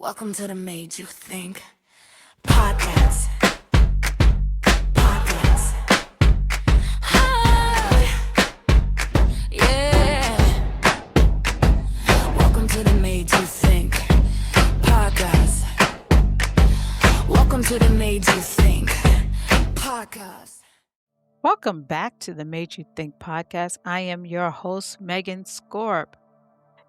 Welcome to the Made You Think podcast. Hi. Yeah. Welcome to the Made You Think podcast. Welcome to the Made You Think podcast. Welcome back to the Made You Think podcast. I am your host, Megan Scorp.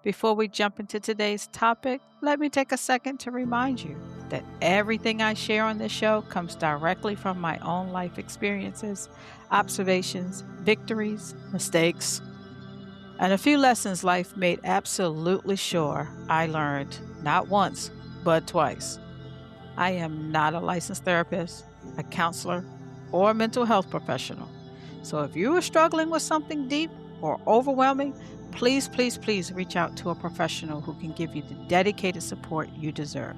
Before we jump into today's topic, let me take a second to remind you that everything I share on this show comes directly from my own life experiences, observations, victories, mistakes, and a few lessons life made absolutely sure I learned not once, but twice. I am not a licensed therapist, a counselor, or a mental health professional. So if you are struggling with something deep or overwhelming, please reach out to a professional who can give you the dedicated support you deserve.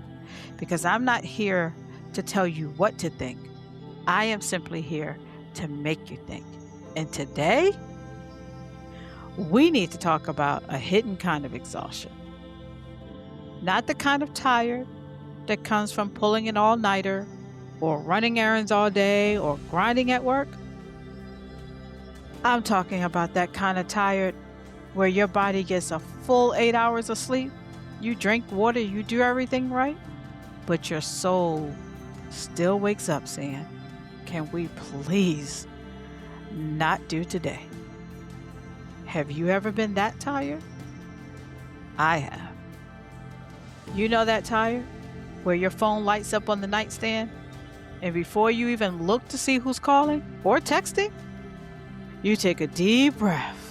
Because I'm not here to tell you what to think. I am simply here to make you think. And today, we need to talk about a hidden kind of exhaustion. Not the kind of tired that comes from pulling an all-nighter or running errands all day or grinding at work. I'm talking about that kind of tired where your body gets a full 8 hours of sleep, you drink water, you do everything right, but your soul still wakes up saying, can we please not do today? Have you ever been that tired? I have. You know that tired where your phone lights up on the nightstand and before you even look to see who's calling or texting, you take a deep breath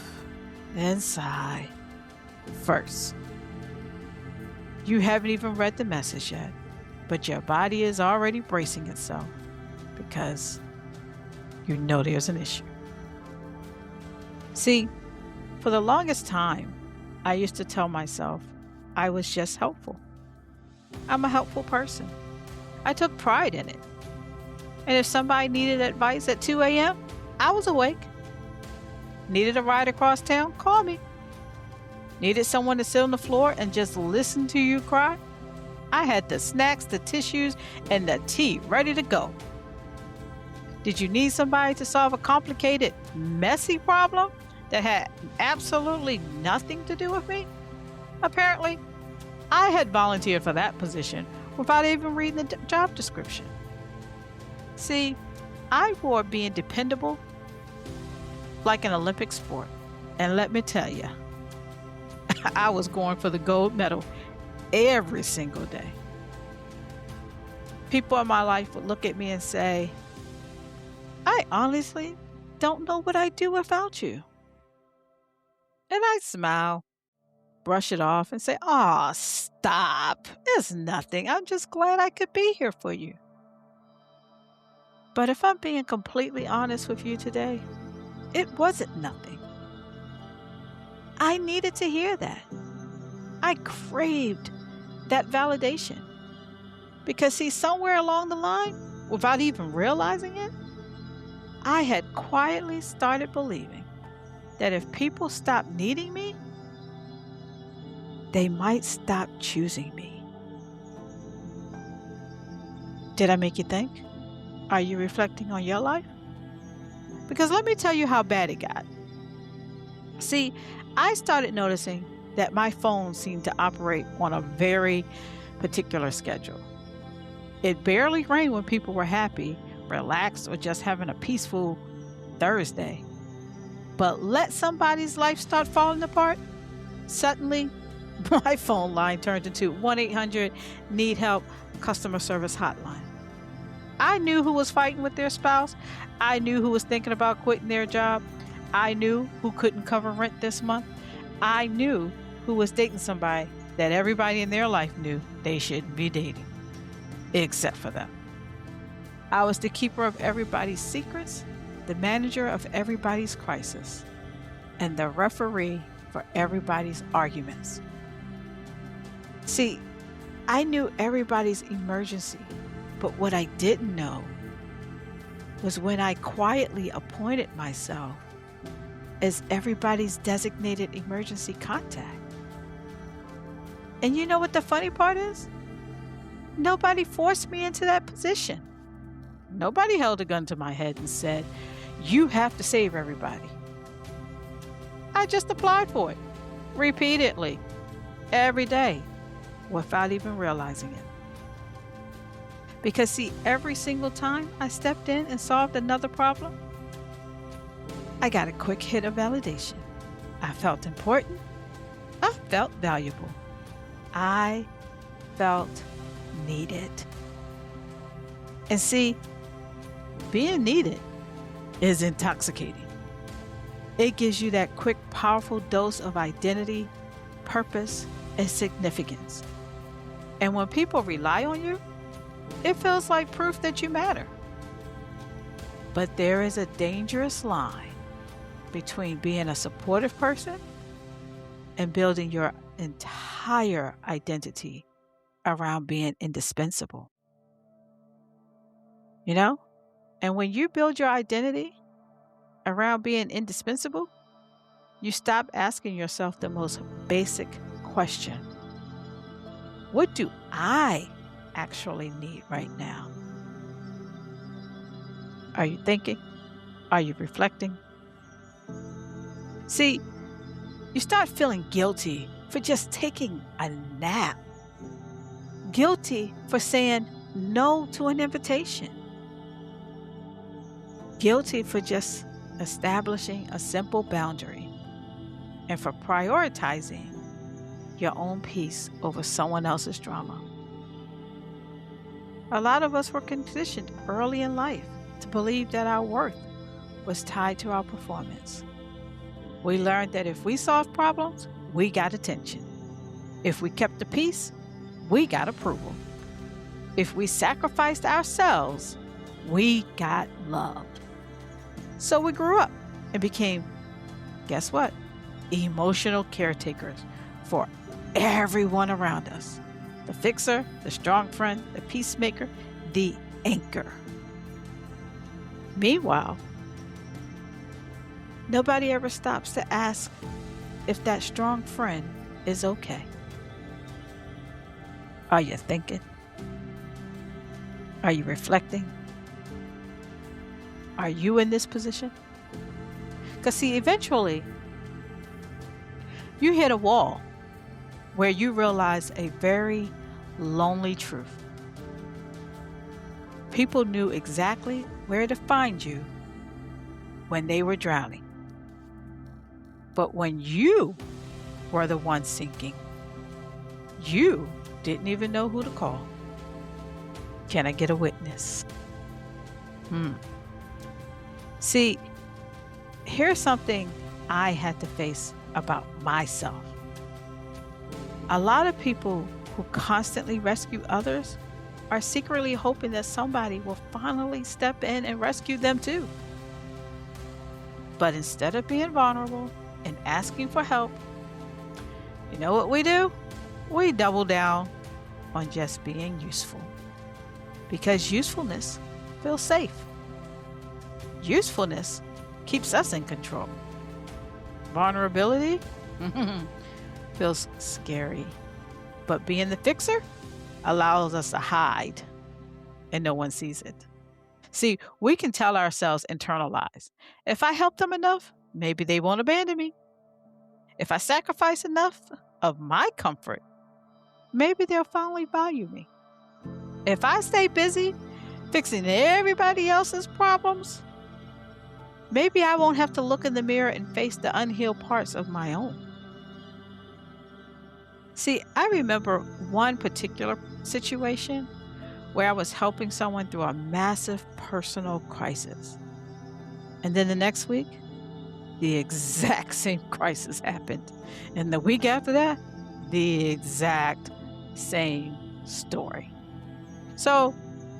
and sigh first. You haven't even read the message yet, but your body is already bracing itself because you know there's an issue. See, for the longest time, I used to tell myself I was just helpful. I'm a helpful person. I took pride in it. And if somebody needed advice at 2 a.m., I was awake. Needed a ride across town? Call me. Needed someone to sit on the floor and just listen to you cry? I had the snacks, the tissues, and the tea ready to go. Did you need somebody to solve a complicated, messy problem that had absolutely nothing to do with me? Apparently, I had volunteered for that position without even reading the job description. See, I wore being dependable like an Olympic sport. And let me tell you, I was going for the gold medal every single day. People in my life would look at me and say, I honestly don't know what I'd do without you. And I'd smile, brush it off and say, oh, stop. It's nothing. I'm just glad I could be here for you. But if I'm being completely honest with you today, it wasn't nothing. I needed to hear that. I craved that validation. Because see, somewhere along the line, without even realizing it, I had quietly started believing that if people stopped needing me, they might stop choosing me. Did I make you think? Are you reflecting on your life? Because let me tell you how bad it got. See, I started noticing that my phone seemed to operate on a very particular schedule. It barely rang when people were happy, relaxed, or just having a peaceful Thursday. But let somebody's life start falling apart, suddenly my phone line turned into 1-800-NEED-HELP customer service hotline. I knew who was fighting with their spouse. I knew who was thinking about quitting their job. I knew who couldn't cover rent this month. I knew who was dating somebody that everybody in their life knew they shouldn't be dating, except for them. I was the keeper of everybody's secrets, the manager of everybody's crisis, and the referee for everybody's arguments. See, I knew everybody's emergency, but what I didn't know was when I quietly appointed myself as everybody's designated emergency contact. And you know what the funny part is? Nobody forced me into that position. Nobody held a gun to my head and said, "You have to save everybody." I just applied for it repeatedly, every day, without even realizing it. Because see, every single time I stepped in and solved another problem, I got a quick hit of validation. I felt important. I felt valuable. I felt needed. And see, being needed is intoxicating. It gives you that quick, powerful dose of identity, purpose, and significance. And when people rely on you, it feels like proof that you matter. But there is a dangerous line between being a supportive person and building your entire identity around being indispensable. You know? And when you build your identity around being indispensable, you stop asking yourself the most basic question. What do I actually need right now? Are you thinking? Are you reflecting? See, you start feeling guilty for just taking a nap. Guilty for saying no to an invitation. Guilty for just establishing a simple boundary and for prioritizing your own peace over someone else's drama. A lot of us were conditioned early in life to believe that our worth was tied to our performance. We learned that if we solved problems, we got attention. If we kept the peace, we got approval. If we sacrificed ourselves, we got loved. So we grew up and became, guess what? Emotional caretakers for everyone around us. The fixer, the strong friend, the peacemaker, the anchor. Meanwhile, nobody ever stops to ask if that strong friend is okay. Are you thinking? Are you reflecting? Are you in this position? Because see, eventually, you hit a wall where you realize a very lonely truth. People knew exactly where to find you when they were drowning. But when you were the one sinking, you didn't even know who to call. Can I get a witness? See, here's something I had to face about myself. A lot of people who constantly rescue others are secretly hoping that somebody will finally step in and rescue them too. But instead of being vulnerable and asking for help, you know what we do? We double down on just being useful. Because usefulness feels safe. Usefulness keeps us in control. Vulnerability feels scary. But being the fixer allows us to hide and no one sees it. See, we can tell ourselves internal lies. If I help them enough, maybe they won't abandon me. If I sacrifice enough of my comfort, maybe they'll finally value me. If I stay busy fixing everybody else's problems, maybe I won't have to look in the mirror and face the unhealed parts of my own. See, I remember one particular situation where I was helping someone through a massive personal crisis. And then the next week, the exact same crisis happened. And the week after that, the exact same story. So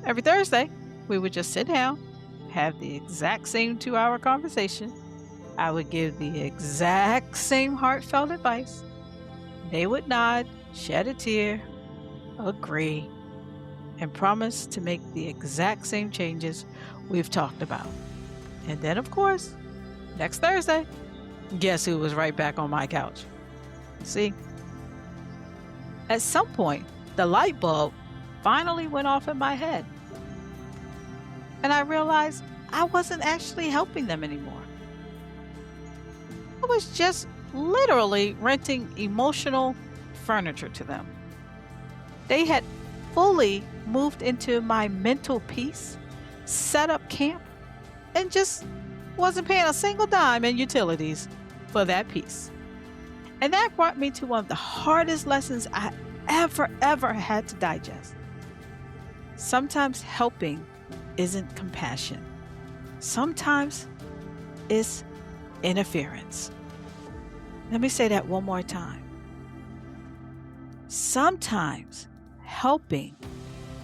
every Thursday, we would just sit down, have the exact same 2-hour conversation. I would give the exact same heartfelt advice. They would nod, shed a tear, agree, and promise to make the exact same changes we've talked about. And then, of course, next Thursday, guess who was right back on my couch? See, at some point, the light bulb finally went off in my head. And I realized I wasn't actually helping them anymore. I was just literally renting emotional furniture to them. They had fully moved into my mental peace, set up camp, and just wasn't paying a single dime in utilities for that peace. And that brought me to one of the hardest lessons I ever had to digest. Sometimes helping isn't compassion. Sometimes it's interference. Let me say that one more time. Sometimes helping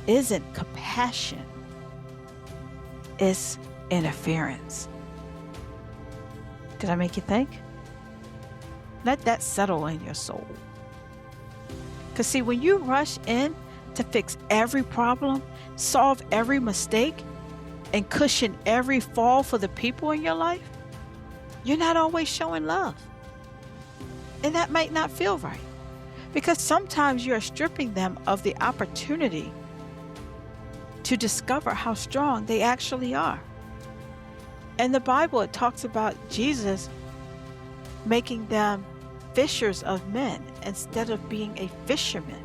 isn't compassion. It's interference. Did I make you think? Let that settle in your soul. Because see, when you rush in to fix every problem, solve every mistake, and cushion every fall for the people in your life, you're not always showing love. And that might not feel right. Because sometimes you're stripping them of the opportunity to discover how strong they actually are. In the Bible, it talks about Jesus making them fishers of men instead of being a fisherman.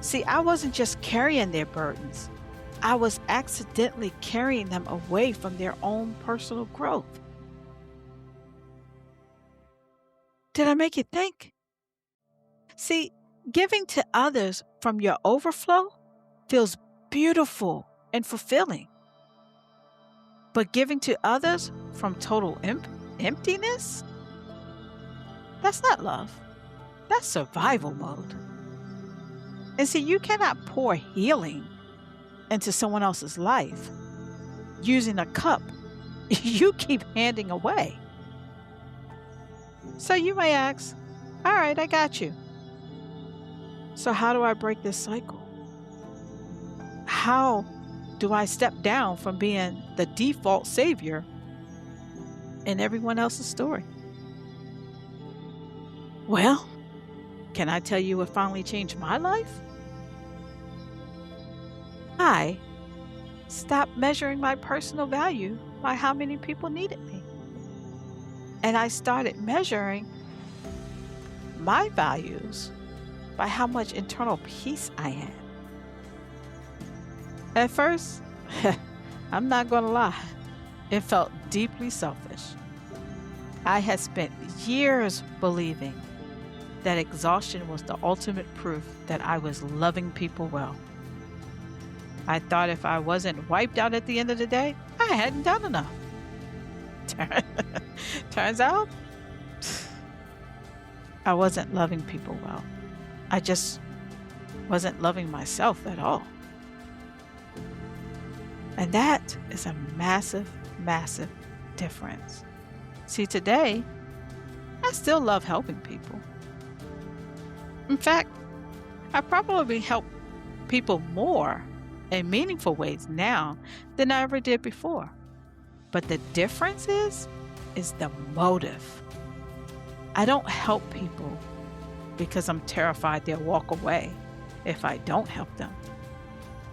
See, I wasn't just carrying their burdens. I was accidentally carrying them away from their own personal growth. Did I make you think? See, giving to others from your overflow feels beautiful and fulfilling. But giving to others from total emptiness? That's not love. That's survival mode. And see, you cannot pour healing into someone else's life using a cup you keep handing away. So you may ask, all right, I got you. So how do I break this cycle? How do I step down from being the default savior in everyone else's story? Well, can I tell you what finally changed my life? I stopped measuring my personal value by how many people needed me. And I started measuring my values by how much internal peace I had. At first, I'm not going to lie, it felt deeply selfish. I had spent years believing that exhaustion was the ultimate proof that I was loving people well. I thought if I wasn't wiped out at the end of the day, I hadn't done enough. Turns out, I wasn't loving people well. I just wasn't loving myself at all. And that is a massive, massive difference. See, today, I still love helping people. In fact, I probably help people more in meaningful ways now than I ever did before. But the difference is the motive. I don't help people because I'm terrified they'll walk away if I don't help them.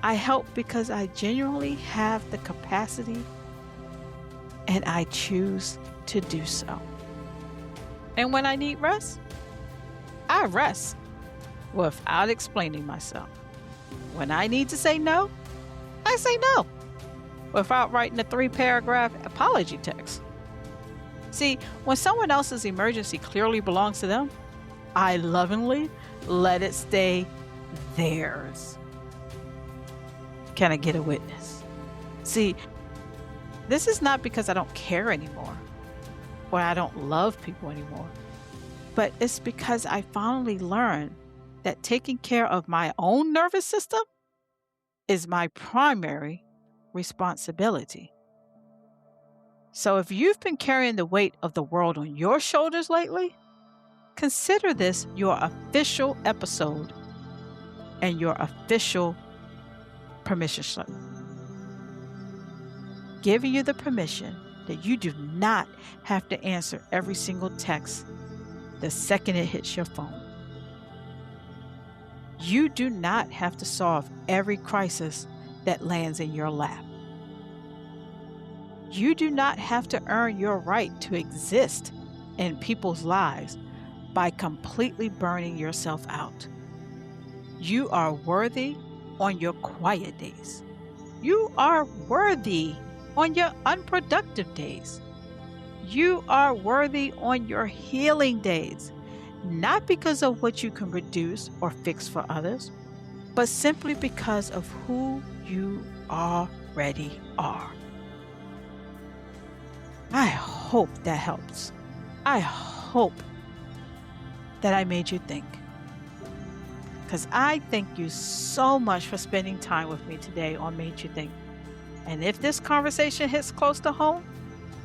I help because I genuinely have the capacity and I choose to do so. And when I need rest, I rest without explaining myself. When I need to say no, I say no without writing a 3-paragraph apology text. See, when someone else's emergency clearly belongs to them, I lovingly let it stay theirs. Can I get a witness? See, this is not because I don't care anymore or I don't love people anymore, but it's because I finally learned that taking care of my own nervous system is my primary responsibility. So if you've been carrying the weight of the world on your shoulders lately, consider this your official episode and your official permission slip. Giving you the permission that you do not have to answer every single text the second it hits your phone. You do not have to solve every crisis that lands in your lap. You do not have to earn your right to exist in people's lives by completely burning yourself out. You are worthy on your quiet days. You are worthy on your unproductive days. You are worthy on your healing days, not because of what you can reduce or fix for others, but simply because of who you already are. I hope that helps. I hope that I made you think. Because I thank you so much for spending time with me today on Made You Think. And if this conversation hits close to home,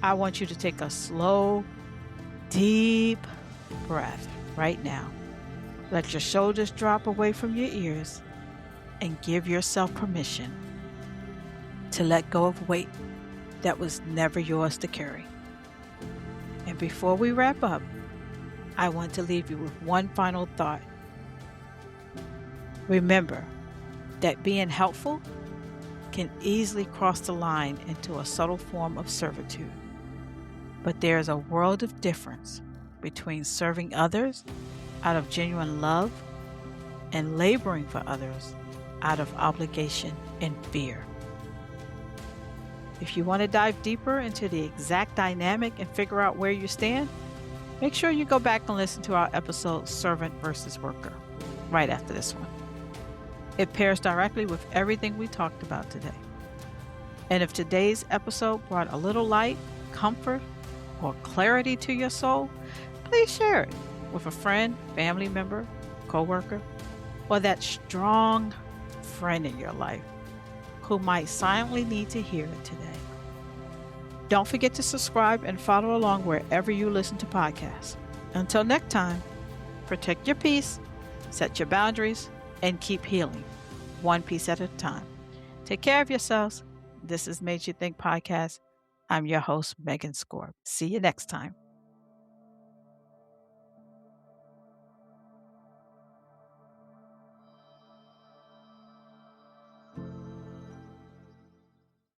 I want you to take a slow, deep breath right now. Let your shoulders drop away from your ears and give yourself permission to let go of weight that was never yours to carry. And before we wrap up, I want to leave you with one final thought. Remember that being helpful can easily cross the line into a subtle form of servitude. But there is a world of difference between serving others out of genuine love and laboring for others out of obligation and fear. If you want to dive deeper into the exact dynamic and figure out where you stand, make sure you go back and listen to our episode, Servant versus Worker, right after this one. It pairs directly with everything we talked about today. And if today's episode brought a little light, comfort, or clarity to your soul, please share it with a friend, family member, coworker, or that strong friend in your life who might silently need to hear it today. Don't forget to subscribe and follow along wherever you listen to podcasts. Until next time, protect your peace, set your boundaries, and keep healing, one piece at a time. Take care of yourselves. This is Made You Think Podcast. I'm your host, Megan Scorp. See you next time.